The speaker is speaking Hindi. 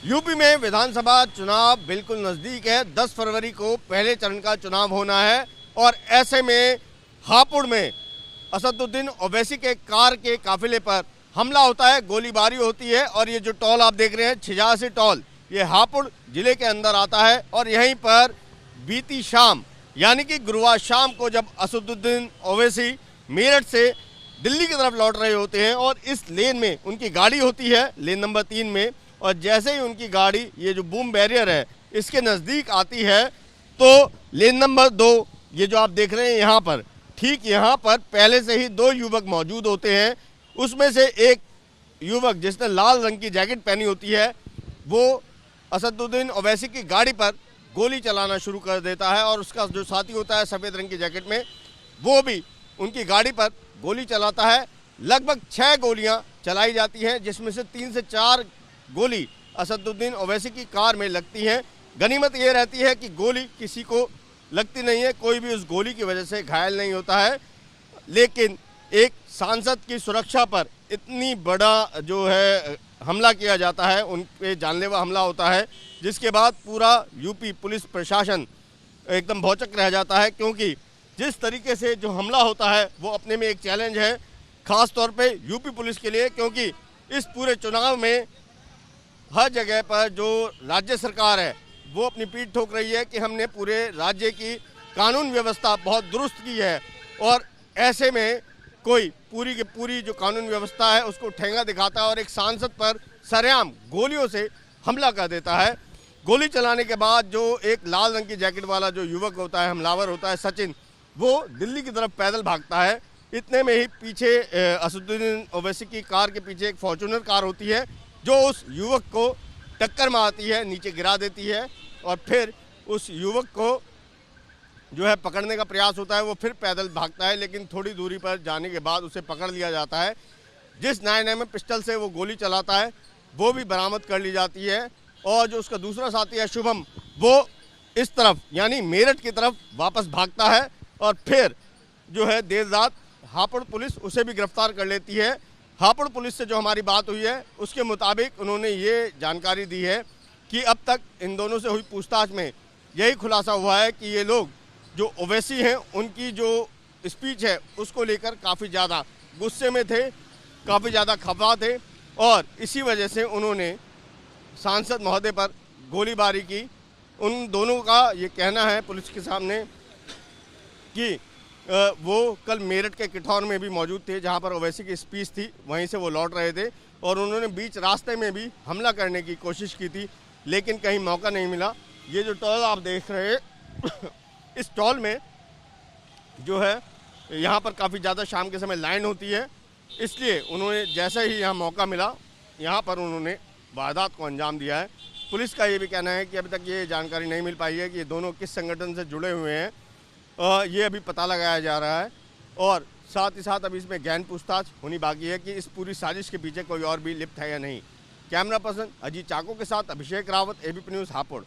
यूपी में विधानसभा चुनाव बिल्कुल नजदीक है। 10 फरवरी को पहले चरण का चुनाव होना है और ऐसे में हापुड़ में असदुद्दीन ओवैसी के कार के काफिले पर हमला होता है, गोलीबारी होती है। और ये जो टोल आप देख रहे हैं, छिजासी टोल, ये हापुड़ जिले के अंदर आता है। और यहीं पर बीती शाम यानी कि गुरुवार शाम को जब असदुद्दीन ओवैसी मेरठ से दिल्ली की तरफ लौट रहे होते हैं और इस लेन में उनकी गाड़ी होती है, लेन नंबर 3 में, और जैसे ही उनकी गाड़ी ये जो बूम बैरियर है इसके नज़दीक आती है तो लेन नंबर 2 ये जो आप देख रहे हैं यहाँ पर, ठीक यहाँ पर पहले से ही 2 युवक मौजूद होते हैं। उसमें से एक युवक जिसने लाल रंग की जैकेट पहनी होती है वो असदुद्दीन ओवैसी की गाड़ी पर गोली चलाना शुरू कर देता है और उसका जो साथी होता है सफ़ेद रंग की जैकेट में, वो भी उनकी गाड़ी पर गोली चलाता है। लगभग 6 गोलियां चलाई जाती हैं जिसमें से 3 से 4 गोली असदुद्दीन ओवैसी की कार में लगती हैं। गनीमत ये रहती है कि गोली किसी को लगती नहीं है, कोई भी उस गोली की वजह से घायल नहीं होता है। लेकिन एक सांसद की सुरक्षा पर इतनी बड़ा जो है हमला किया जाता है, उन पे जानलेवा हमला होता है, जिसके बाद पूरा यूपी पुलिस प्रशासन एकदम भौचक रह जाता है। क्योंकि जिस तरीके से जो हमला होता है वो अपने में एक चैलेंज है, ख़ास तौर पे यूपी पुलिस के लिए, क्योंकि इस पूरे चुनाव में हर जगह पर जो राज्य सरकार है वो अपनी पीठ ठोक रही है कि हमने पूरे राज्य की कानून व्यवस्था बहुत दुरुस्त की है। और ऐसे में कोई पूरी की पूरी जो कानून व्यवस्था है उसको ठेंगा दिखाता है और एक सांसद पर सरेआम गोलियों से हमला कर देता है। गोली चलाने के बाद जो एक लाल रंग की जैकेट वाला जो युवक होता है, हमलावर होता है सचिन, वो दिल्ली की तरफ पैदल भागता है। इतने में ही पीछे असदुद्दीन ओवैसी की कार के पीछे एक फॉर्च्यूनर कार होती है जो उस युवक को टक्कर मारती है, नीचे गिरा देती है। और फिर उस युवक को जो है पकड़ने का प्रयास होता है, वो फिर पैदल भागता है, लेकिन थोड़ी दूरी पर जाने के बाद उसे पकड़ लिया जाता है। जिस 9mm पिस्टल से वो गोली चलाता है वो भी बरामद कर ली जाती है। और जो उसका दूसरा साथी है शुभम, वो इस तरफ यानी मेरठ की तरफ वापस भागता है और फिर जो है देर रात हापुड़ पुलिस उसे भी गिरफ्तार कर लेती है। हापुड़ पुलिस से जो हमारी बात हुई है उसके मुताबिक उन्होंने ये जानकारी दी है कि अब तक इन दोनों से हुई पूछताछ में यही खुलासा हुआ है कि ये लोग जो ओवैसी हैं उनकी जो स्पीच है उसको लेकर काफ़ी ज़्यादा गुस्से में थे, काफ़ी ज़्यादा खफा थे और इसी वजह से उन्होंने सांसद महोदय पर गोलीबारी की। उन दोनों का ये कहना है पुलिस के सामने कि वो कल मेरठ के किठौर में भी मौजूद थे जहां पर ओवैसी की स्पीच थी, वहीं से वो लौट रहे थे और उन्होंने बीच रास्ते में भी हमला करने की कोशिश की थी, लेकिन कहीं मौका नहीं मिला। ये जो टॉल आप देख रहे हैं इस टॉल में जो है यहाँ पर काफ़ी ज़्यादा शाम के समय लाइन होती है, इसलिए उन्होंने जैसे ही यहाँ मौका मिला यहाँ पर उन्होंने वारदात को अंजाम दिया है। पुलिस का ये भी कहना है कि अभी तक ये जानकारी नहीं मिल पाई है कि ये दोनों किस संगठन से जुड़े हुए हैं, ये अभी पता लगाया जा रहा है। और साथ ही साथ अभी इसमें गहन पूछताछ होनी बाकी है कि इस पूरी साजिश के पीछे कोई और भी लिप्त है या नहीं। कैमरा पर्सन अजीत चाको के साथ अभिषेक रावत, एबीपी न्यूज़ हापुड़।